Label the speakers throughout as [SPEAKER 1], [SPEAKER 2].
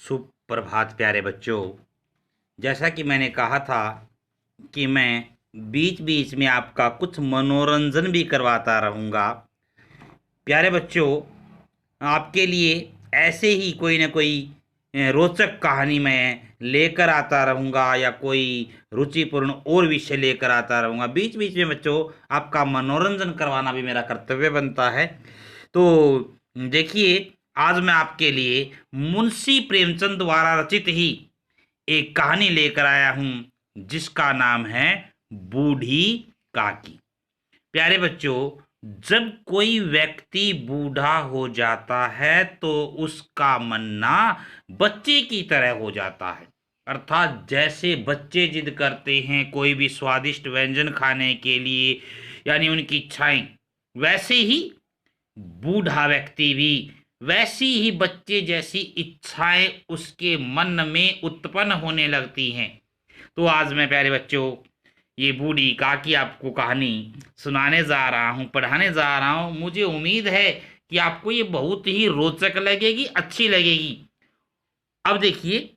[SPEAKER 1] सुप्रभात प्यारे बच्चों। जैसा कि मैंने कहा था कि मैं बीच बीच में आपका कुछ मनोरंजन भी करवाता रहूँगा। प्यारे बच्चों, आपके लिए ऐसे ही कोई ना कोई रोचक कहानी मैं लेकर आता रहूँगा या कोई रुचिपूर्ण और विषय लेकर आता रहूँगा। बीच बीच में बच्चों आपका मनोरंजन करवाना भी मेरा कर्तव्य बनता है। तो देखिए, आज मैं आपके लिए मुंशी प्रेमचंद द्वारा रचित ही एक कहानी लेकर आया हूं जिसका नाम है बूढ़ी काकी। प्यारे बच्चों, जब कोई व्यक्ति बूढ़ा हो जाता है तो उसका मन ना बच्चे की तरह हो जाता है। अर्थात जैसे बच्चे जिद करते हैं कोई भी स्वादिष्ट व्यंजन खाने के लिए, यानी उनकी इच्छाएं, वैसे ही बूढ़ा व्यक्ति भी वैसी ही बच्चे जैसी इच्छाएं उसके मन में उत्पन्न होने लगती हैं। तो आज मैं प्यारे बच्चों ये बूढ़ी काकी आपको कहानी सुनाने जा रहा हूँ, पढ़ाने जा रहा हूँ। मुझे उम्मीद है कि आपको ये बहुत ही रोचक लगेगी, अच्छी लगेगी। अब देखिए,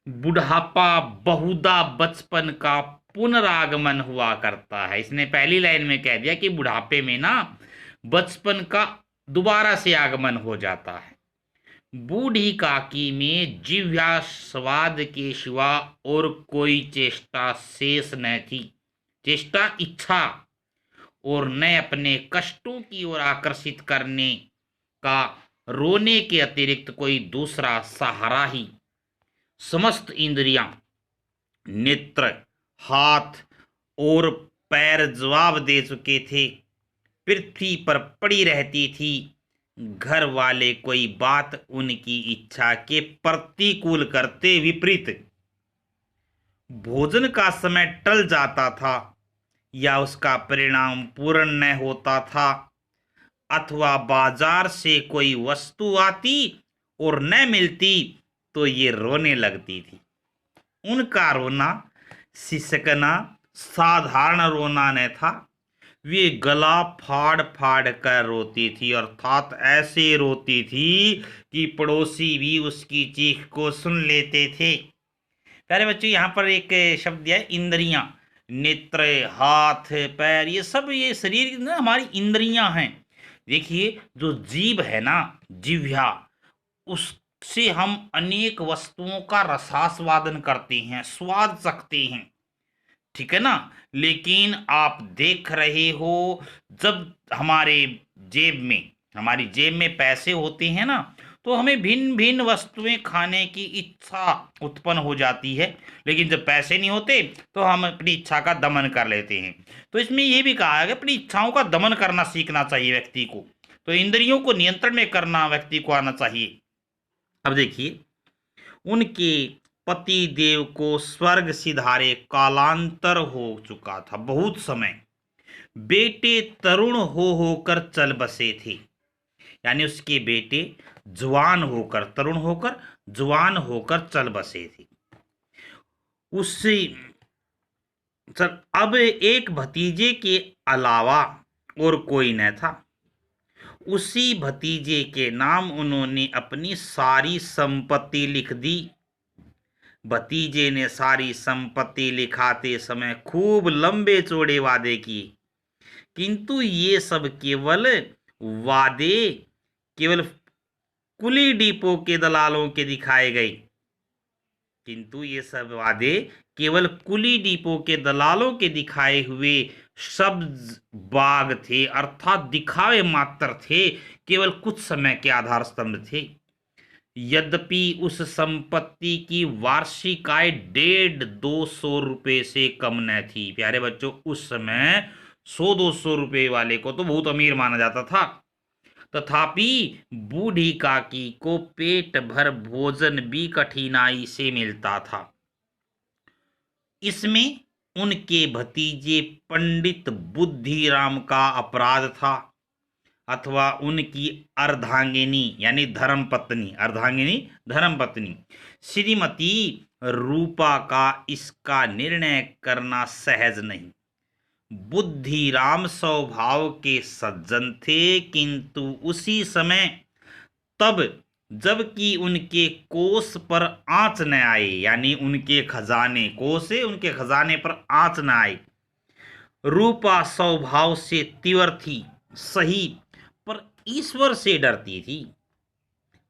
[SPEAKER 1] बुढ़ापा बहुधा बचपन का पुनरागमन हुआ करता है। इसने पहली लाइन में कह दिया कि बुढ़ापे में ना बचपन का दोबारा से आगमन हो जाता है। बूढ़ी काकी में जिह्वा स्वाद के सिवा और कोई चेष्टा शेष न थी। चेष्टा इच्छा और न अपने कष्टों की ओर आकर्षित करने का रोने के अतिरिक्त कोई दूसरा सहारा ही। समस्त इंद्रियां, नेत्र, हाथ और पैर जवाब दे चुके थे। पृथ्वी पर पड़ी रहती थी। घर वाले कोई बात उनकी इच्छा के प्रतिकूल करते विपरीत। भोजन का समय टल जाता था या उसका परिणाम पूर्ण न होता था, अथवा बाजार से कोई वस्तु आती और न मिलती तो ये रोने लगती थी। उनका रोना सिसकना साधारण रोना न था। वे गला फाड़ फाड़ कर रोती थी, अर्थात ऐसे रोती थी कि पड़ोसी भी उसकी चीख को सुन लेते थे। प्यारे बच्चों, यहाँ पर एक शब्द दिया है इंद्रियां। नेत्र, हाथ, पैर, ये सब ये शरीर की ना हमारी इंद्रियां हैं। देखिए, जो जीभ है ना, जिह्वा, उससे हम अनेक वस्तुओं का रसास्वादन करते हैं, स्वाद सकते हैं, ठीक है ना। लेकिन आप देख रहे हो, जब हमारी जेब में पैसे होते हैं ना, तो हमें भिन्न भिन्न वस्तुएं खाने की इच्छा उत्पन्न हो जाती है। लेकिन जब पैसे नहीं होते तो हम अपनी इच्छा का दमन कर लेते हैं। तो इसमें यह भी कहा है कि अपनी इच्छाओं का दमन करना सीखना चाहिए व्यक्ति को। तो इंद्रियों को नियंत्रण में करना व्यक्ति को आना चाहिए। अब देखिए, उनके पति देव को स्वर्ग सिधारे कालांतर हो चुका था, बहुत समय। बेटे तरुण हो होकर चल बसे थे, यानी उसके बेटे जवान होकर, तरुण होकर, जवान होकर चल बसे थे। उससे अब एक भतीजे के अलावा और कोई न था। उसी भतीजे के नाम उन्होंने अपनी सारी संपत्ति लिख दी। भतीजे ने सारी संपत्ति लिखाते समय खूब लंबे चौड़े वादे किए, किंतु ये सब केवल कुली डिपो के दलालों के दिखाए गए। किंतु ये सब वादे केवल कुली डिपो के दलालों के दिखाए हुए शब्द बाग थे, अर्थात दिखावे मात्र थे, केवल कुछ समय के आधार स्तंभ थे। यद्यपि उस संपत्ति की वार्षिक आय 150-200 रुपए से कम न थी। प्यारे बच्चों, उस समय 100-200 रुपए वाले को तो बहुत अमीर माना जाता था। तथापि बूढ़ी काकी को पेट भर भोजन भी कठिनाई से मिलता था। इसमें उनके भतीजे पंडित बुद्धिराम का अपराध था, अथवा उनकी अर्धांगिनी यानी धर्मपत्नी श्रीमती रूपा का इसका निर्णय करना सहज नहीं। बुद्धिराम स्वभाव के सज्जन थे, किंतु उसी समय तब जबकि उनके कोष पर आँच न आए, यानी उनके खजाने, कोष से उनके खजाने पर आँच न आए। रूपा स्वभाव से तीव्र थी, सही, पर ईश्वर से डरती थी।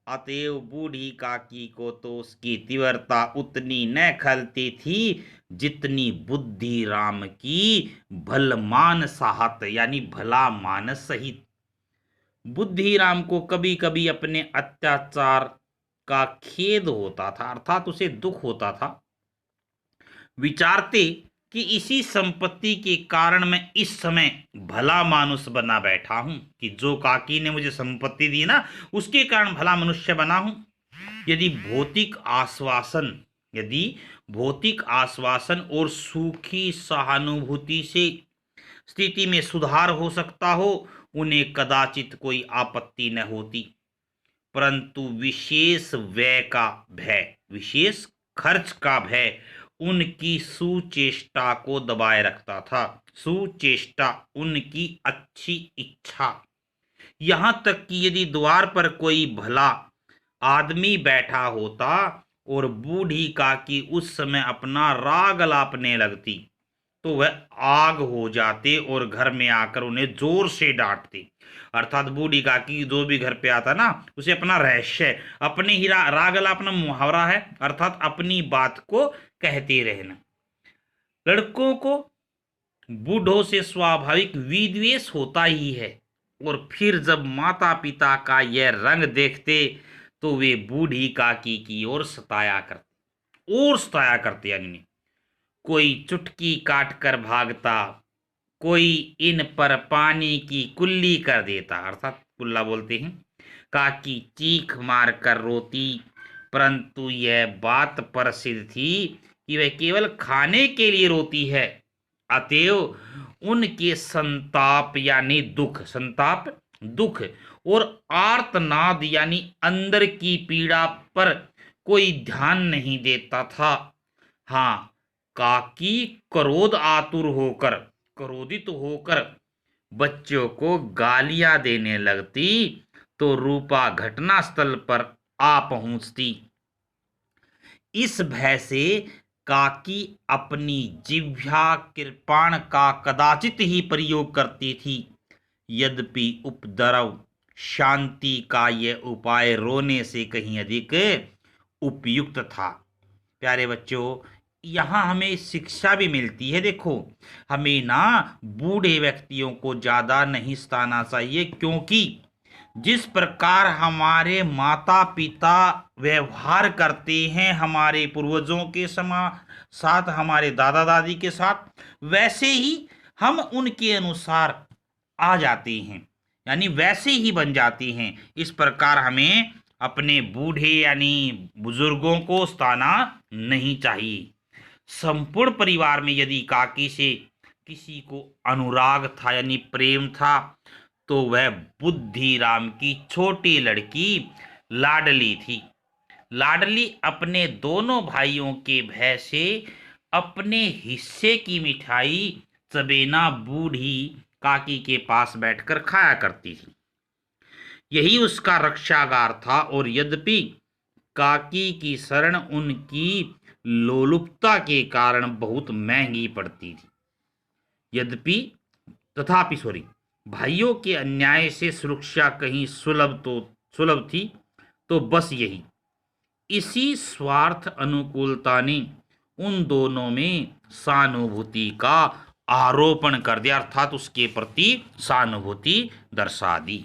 [SPEAKER 1] अतएव बूढ़ी काकी को तो उसकी तीव्रता उतनी न खलती थी जितनी बुद्धि राम की भलमान साहत, यानी भला मानस सहित। बुद्धि राम को कभी कभी अपने अत्याचार का खेद होता था, अर्थात उसे दुख होता था। विचारते कि इसी संपत्ति के कारण मैं इस समय भला मानुष बना बैठा हूं, कि जो काकी ने मुझे संपत्ति दी ना, उसके कारण भला मनुष्य बना हूं। यदि भौतिक आश्वासन और सुखी सहानुभूति से स्थिति में सुधार हो सकता हो, उन्हें कदाचित कोई आपत्ति न होती, परंतु विशेष व्यय का भय, विशेष खर्च का भय उनकी सुचेष्टा को दबाए रखता था। सुचेष्टा, उनकी अच्छी इच्छा। यहां तक कि यदि द्वार पर कोई भला आदमी बैठा होता और बूढ़ी काकी उस समय अपना राग लापने लगती, तो वह आग हो जाते और घर में आकर उन्हें जोर से डांटते। अर्थात बूढ़ी काकी जो भी घर पे आता ना, उसे अपना रहस्य, अपने ही रागला अपना मुहावरा है, अर्थात अपनी बात को कहते रहना। लड़कों को बूढ़ों से स्वाभाविक विद्वेष होता ही है, और फिर जब माता पिता का यह रंग देखते तो वे बूढ़ी काकी की ओर सताया करते, यानी कोई चुटकी काट कर भागता, कोई इन पर पानी की कुल्ली कर देता, अर्थात कुल्ला बोलते हैं। काकी चीख मार कर रोती, परंतु यह बात प्रसिद्ध थी कि वह केवल खाने के लिए रोती है। अतएव उनके संताप यानी दुख और आर्तनाद यानी अंदर की पीड़ा पर कोई ध्यान नहीं देता था। हाँ, काकी क्रोधित होकर बच्चों को गालियां देने लगती तो रूपा घटनास्थल पर आ पहुंचती। इस भय से काकी अपनी जिह्वा कृपाण का कदाचित ही प्रयोग करती थी। यद्यपि उपद्रव शांति का यह उपाय रोने से कहीं अधिक उपयुक्त था। प्यारे बच्चों, यहाँ हमें शिक्षा भी मिलती है। देखो, हमें ना बूढ़े व्यक्तियों को ज़्यादा नहीं सताना चाहिए, क्योंकि जिस प्रकार हमारे माता पिता व्यवहार करते हैं हमारे पूर्वजों के साथ, हमारे दादा दादी के साथ, वैसे ही हम उनके अनुसार आ जाते हैं, यानी वैसे ही बन जाते हैं। इस प्रकार हमें अपने बूढ़े यानी बुजुर्गों को सताना नहीं चाहिए। संपूर्ण परिवार में यदि काकी से किसी को अनुराग था यानी प्रेम था, तो वह बुद्धि राम की छोटी लड़की लाडली थी। लाडली अपने दोनों भाइयों के भय से अपने हिस्से की मिठाई चबेना बूढ़ी काकी के पास बैठकर खाया करती थी। यही उसका रक्षागार था, और यद्यपि काकी की शरण उनकी लोलुपता के कारण बहुत महंगी पड़ती थी। तथापि भाइयों के अन्याय से सुरक्षा कहीं सुलभ थी। तो बस इसी स्वार्थ अनुकूलता ने उन दोनों में सहानुभूति का आरोपण कर दिया, अर्थात उसके प्रति सहानुभूति दर्शा दी।